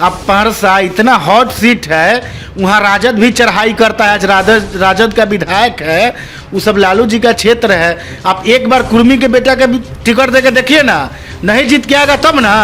अब परसा इतना hot seat है, वहाँ राजद भी चढ़ाई करता है। आज राजद का विधायक है, वो सब लालू जी का क्षेत्र है। आप एक बार कुर्मी के बेटा का भी टिकट दे के देखिए ना, नहीं जीत के आएगा तब ना।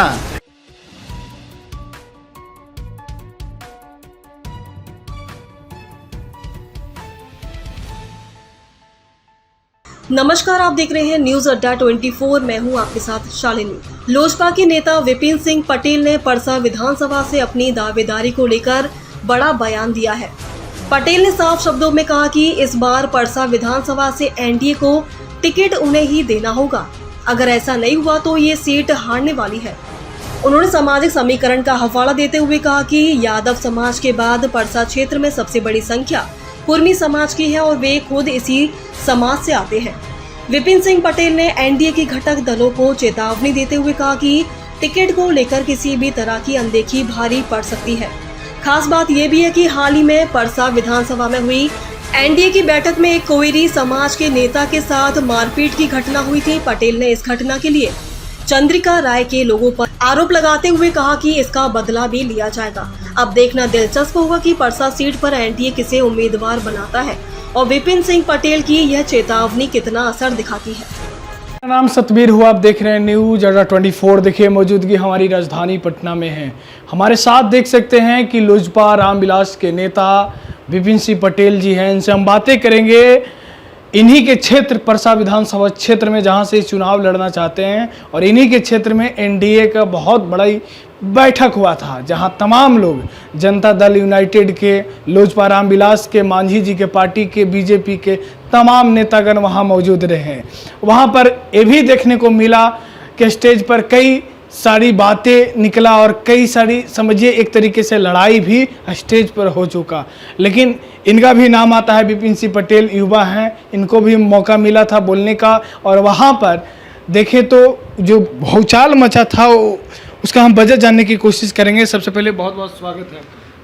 नमस्कार, आप देख रहे हैं न्यूज अड्डा 24। मैं हूं आपके साथ शालिनी। लोजपा के नेता विपिन सिंह पटेल ने परसा विधानसभा से अपनी दावेदारी को लेकर बड़ा बयान दिया है। पटेल ने साफ शब्दों में कहा कि इस बार परसा विधानसभा से एनडीए को टिकट उन्हें ही देना होगा। अगर ऐसा नहीं हुआ तो ये सीट हारने वाली है। उन्होंने सामाजिक समीकरण का हवाला देते हुए कहा कि यादव समाज के बाद परसा क्षेत्र में सबसे बड़ी संख्या कुर्मी समाज की है और वे खुद इसी समाज से आते हैं। विपिन सिंह पटेल ने एनडीए के घटक दलों को चेतावनी देते हुए कहा कि टिकट को लेकर किसी भी तरह की अनदेखी भारी पड़ सकती है। खास बात यह भी है कि हाल ही में परसा विधानसभा में हुई एनडीए की बैठक में एक कोयरी समाज के नेता के साथ मारपीट की घटना हुई थी। पटेल ने इस घटना के लिए चंद्रिका राय के लोगों पर आरोप लगाते हुए कहा कि इसका बदला भी लिया जाएगा। अब देखना दिलचस्प होगा कि परसा सीट पर एनडीए किसे उम्मीदवार बनाता है और विपिन सिंह पटेल की यह चेतावनी कितना असर दिखाती है। मेरा नाम सतबीर हुआ, आप देख रहे हैं न्यूज अड्डा 24। देखिए, मौजूदगी हमारी राजधानी पटना में है। हमारे साथ देख सकते हैं कि लोजपा रामविलास के नेता विपिन सिंह पटेल जी हैं। इनसे हम बातें करेंगे इन्हीं के क्षेत्र परसा विधानसभा क्षेत्र में, जहां से चुनाव लड़ना चाहते हैं। और इन्हीं के क्षेत्र में एनडीए का बहुत बड़ा बैठक हुआ था, जहां तमाम लोग जनता दल यूनाइटेड के, लोजपा रामविलास के, मांझी जी के पार्टी के, बीजेपी के तमाम नेतागण वहां मौजूद रहे। वहां पर ये भी देखने को मिला कि स्टेज पर कई सारी बातें निकला और कई सारी, समझिए एक तरीके से लड़ाई भी स्टेज पर हो चुका। लेकिन इनका भी नाम आता है, विपिन सिंह पटेल युवा हैं, इनको भी मौका मिला था बोलने का। और वहाँ पर देखें तो जो भौचाल मचा था उसका हम वजह जानने की कोशिश करेंगे। सबसे पहले बहुत बहुत स्वागत है।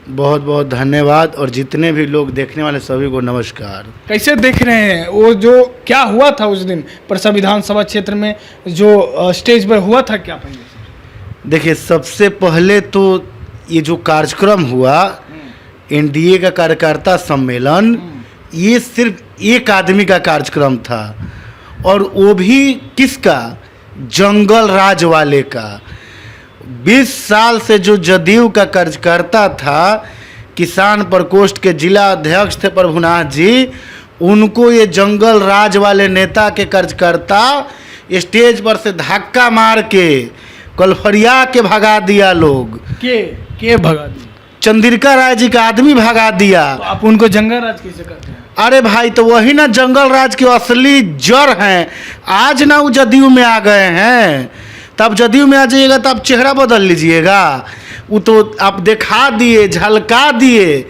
बहुत बहुत धन्यवाद, और जितने भी लोग देखने वाले सभी को नमस्कार। कैसे देख रहे हैं वो जो क्या हुआ था उस दिन परसा विधानसभा क्षेत्र में, जो स्टेज पर हुआ था, क्या पहले? देखिए, सबसे पहले तो ये जो कार्यक्रम हुआ एनडीए का कार्यकर्ता सम्मेलन, ये सिर्फ एक आदमी का कार्यक्रम था, और वो भी किसका? जंगल राज वाले का। 20 साल से जो जदयू का कार्यकर्ता था, किसान प्रकोष्ठ के जिला अध्यक्ष थे प्रभुनाथ जी, उनको ये जंगल राज वाले नेता के कार्यकर्ता स्टेज पर से धक्का मार के कलफरिया के भगा दिया। लोग के भगा दिया? चंद्रिका राय जी का आदमी भगा दिया। तो आप उनको जंगल राज कैसे कहते हैं? अरे भाई, तो वही ना जंगल राज के असली जड़ हैं। आज ना वो जदयू में आ गए हैं, तब जदयू में आ जाइएगा तो आप चेहरा बदल लीजिएगा। वो तो आप दिखा दिए, झलका दिए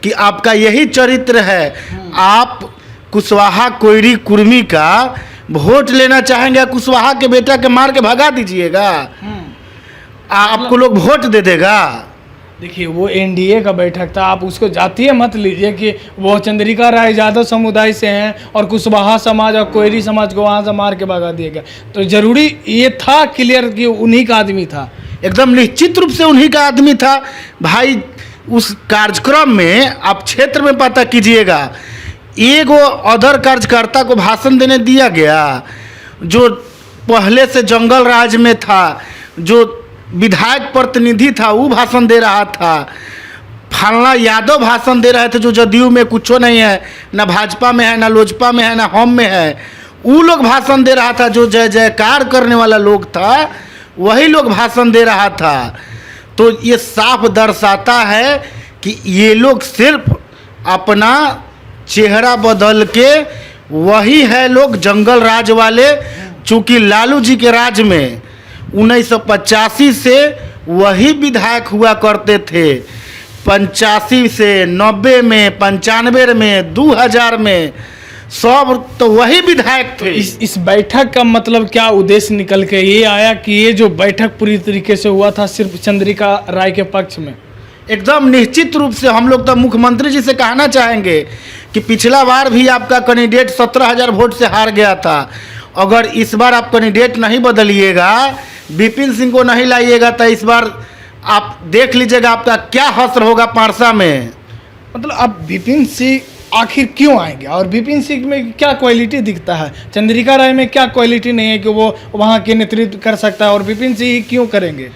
कि आपका यही चरित्र है। आप कुशवाहा कोयरी कुर्मी का वोट लेना चाहेंगे, कुशवाहा के बेटा के मार के भगा दीजिएगा, आपको लोग वोट दे देगा। देखिए, वो एनडीए का बैठक था, आप उसको जातीय मत लीजिए कि वो चंद्रिका राय यादव समुदाय से हैं और कुशवाहा समाज और कोयरी समाज को वहाँ से मार के भगा दिया गया। तो जरूरी ये था क्लियर कि उन्हीं का आदमी था, एकदम निश्चित रूप से उन्हीं का आदमी था भाई। उस कार्यक्रम में आप क्षेत्र में पता कीजिएगा, एगो अदर कार्यकर्ता को भाषण देने दिया गया जो पहले से जंगल राज में था, जो विधायक प्रतिनिधि था, वो भाषण दे रहा था। फलना यादव भाषण दे रहे थे जो जदयू में कुछ नहीं है, ना भाजपा में है, ना लोजपा में है, ना हम में है। वो लोग भाषण दे रहा था, जो जय जयकार करने वाला लोग था वही लोग भाषण दे रहा था। तो ये साफ दर्शाता है कि ये लोग सिर्फ अपना चेहरा बदल के, वही है लोग जंगल राज वाले। चूँकि लालू जी के राज में 1985 से वही विधायक हुआ करते थे, 85 से 90 में, 95 में, 2000 में, सब तो वही विधायक थे। इस बैठक का मतलब क्या उद्देश्य निकल के ये आया कि ये जो बैठक पूरी तरीके से हुआ था सिर्फ चंद्रिका राय के पक्ष में? एकदम निश्चित रूप से हम लोग तो मुख्यमंत्री जी से कहना चाहेंगे कि पिछला बार भी आपका कैंडिडेट 17,000 वोट से हार गया था। अगर इस बार आप कैंडिडेट नहीं बदलिएगा, विपिन सिंह को नहीं लाइएगा, तो इस बार आप देख लीजिएगा आपका क्या हश्र होगा पारसा में। मतलब अब विपिन सिंह आखिर क्यों आएंगे और विपिन सिंह में क्या क्वालिटी दिखता है, चंद्रिका राय में क्या क्वालिटी नहीं है कि वो वहाँ के नेतृत्व कर सकता है और विपिन सिंह ही क्यों करेंगे?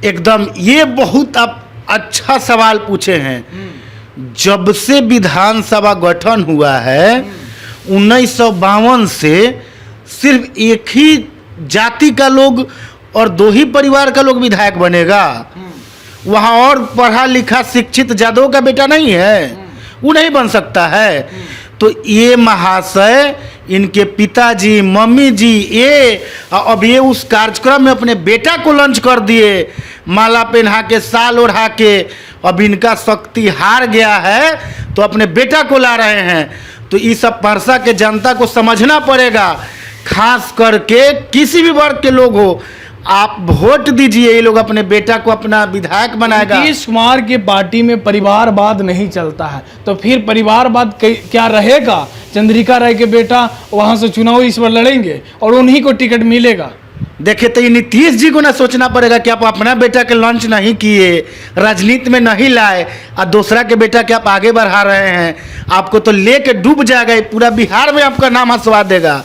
एकदम, ये बहुत आप अच्छा सवाल पूछे हैं। जब से विधानसभा गठन हुआ है 1952 से सिर्फ एक ही जाति का लोग और 2 ही परिवार का लोग विधायक बनेगा। वहाँ और पढ़ा लिखा शिक्षित जादव का बेटा नहीं है, वो नहीं बन सकता है। तो ये महाशय, इनके पिताजी, मम्मी जी, ये अब ये उस कार्यक्रम में अपने बेटा को लॉन्च कर दिए, माला पहना के, साल ओढ़ा के। अब इनका शक्ति हार गया है तो अपने बेटा को ला रहे हैं। तो इस सब परसा के जनता को समझना पड़ेगा, खास करके किसी भी वर्ग के लोग हो, आप वोट दीजिए, ये लोग अपने बेटा को अपना विधायक बनाएगा। नीतीश कुमार के पार्टी में परिवारवाद नहीं चलता है, तो फिर परिवारवाद क्या रहेगा? चंद्रिका राय के बेटा वहां से चुनाव इस बार लड़ेंगे और उन्हीं को टिकट मिलेगा। देखिए, तो ये नीतीश जी को ना सोचना पड़ेगा कि आप अपना बेटा के लॉन्च नहीं किए, राजनीति में नहीं लाए और दूसरा के बेटा के आप आगे बढ़ा रहे हैं। आपको तो लेके डूब जाएगा, पूरा बिहार में आपका नाम हंसवा देगा।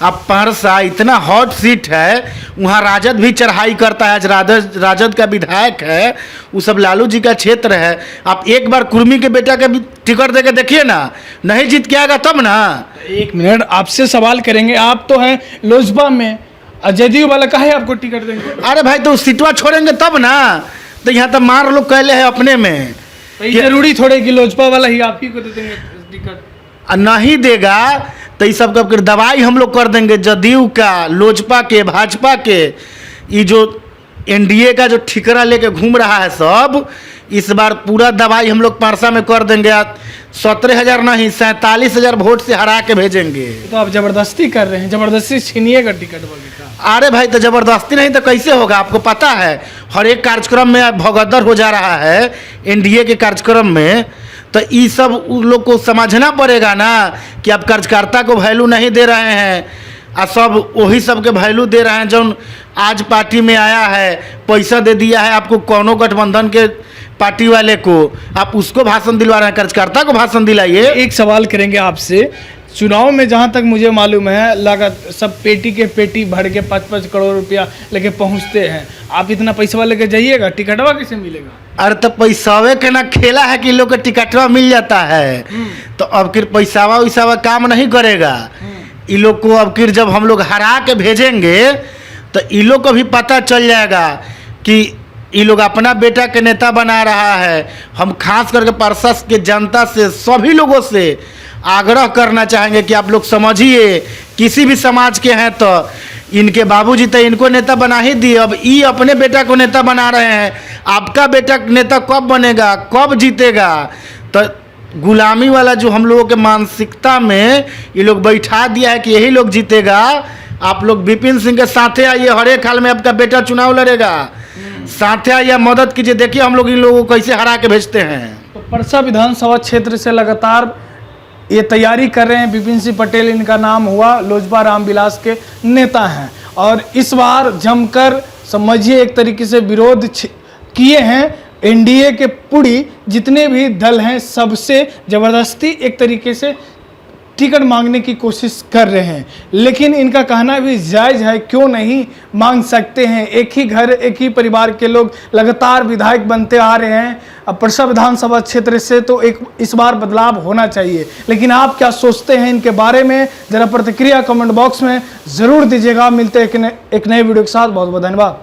अब परसा इतना हॉट सीट है, वहाँ राजद भी चढ़ाई करता है। आज राजद का विधायक है, वो सब लालू जी का क्षेत्र है। आप एक बार कुर्मी के बेटा का भी टिकट दे के देखिए ना, नहीं जीत के आएगा तब ना। 1 मिनट आपसे सवाल करेंगे, आप तो हैं लोजपा में, जदयू वाला काहे आपको टिकट देंगे? अरे भाई, तो सीटवा छोड़ेंगे तब ना। तो यहाँ तो मार लोग कहले है अपने में, तो ये जरूरी थोड़े कि लोजपा वाला ही आप ही को दे देंगे टिकट? नहीं देगा तो ये सब का दवाई हम लोग कर देंगे, जदयू का, लोजपा के, भाजपा के। ये जो एनडीए का जो ठिकरा लेके घूम रहा है सब, इस बार पूरा दवाई हम लोग परसा में कर देंगे। 17,000 नहीं 47,000 वोट से हरा के भेजेंगे। तो आप जबरदस्ती कर रहे हैं, जबरदस्ती छीनिएगा टिकट वगैरह। अरे भाई, तो जबरदस्ती नहीं तो कैसे होगा? आपको पता है हर एक कार्यक्रम में भगदड़ हो जा रहा है एनडीए के कार्यक्रम में। तो ये सब उन लोग को समझना पड़ेगा ना कि आप कार्यकर्ता को वैल्यू नहीं दे रहे हैं, और सब वही सब के वैल्यू दे रहे हैं जो आज पार्टी में आया है, पैसा दे दिया है आपको कौनो गठबंधन के पार्टी वाले को, आप उसको भाषण दिलवा रहे हैं, कार्यकर्ता को भाषण दिलाइए। एक सवाल करेंगे आपसे, चुनाव में जहाँ तक मुझे मालूम है लागत सब पेटी के पेटी भर के 5-5 करोड़ रुपया लेके पहुँचते हैं। आप इतना पैसा लेके जाइएगा, टिकटवा कैसे मिलेगा? अरे तो पैसावे के ना खेला है कि लोग को टिकटवा मिल जाता है। तो अब फिर पैसावा वैसावा काम नहीं करेगा। इन लोग को अब फिर जब हम लोग हरा के भेजेंगे तो इन लोग को भी पता चल जाएगा कि ये लोग अपना बेटा के नेता बना रहा है। हम खास करके परसा के जनता से, सभी लोगों से आग्रह करना चाहेंगे कि आप लोग समझिए, किसी भी समाज के हैं तो इनके बाबूजी तो इनको नेता बना ही दिए, अब ये अपने बेटा को नेता बना रहे हैं। आपका बेटा नेता कब बनेगा, कब जीतेगा? तो गुलामी वाला जो हम लोगों के मानसिकता में ये लोग बैठा दिया है कि यही लोग जीतेगा। आप लोग विपिन सिंह के साथे आइए, हर एक हाल में आपका बेटा चुनाव लड़ेगा। साथे आइए, मदद कीजिए, देखिए हम लोग इन लोगों को कैसे हरा के भेजते हैं। तो परसा विधानसभा क्षेत्र से लगातार ये तैयारी कर रहे हैं विपिन सिंह पटेल, इनका नाम हुआ, लोजपा रामविलास के नेता हैं और इस बार जमकर समझिए एक तरीके से विरोध किए हैं। एनडीए के पूरी जितने भी दल हैं सबसे ज़बरदस्ती एक तरीके से टिकट मांगने की कोशिश कर रहे हैं, लेकिन इनका कहना भी जायज़ है, क्यों नहीं मांग सकते हैं। एक ही घर, एक ही परिवार के लोग लगातार विधायक बनते आ रहे हैं। अब परसा विधानसभा क्षेत्र से तो एक इस बार बदलाव होना चाहिए, लेकिन आप क्या सोचते हैं इनके बारे में? ज़रा प्रतिक्रिया कमेंट बॉक्स में ज़रूर दीजिएगा। मिलते हैं एक नए वीडियो के साथ। बहुत बहुत धन्यवाद।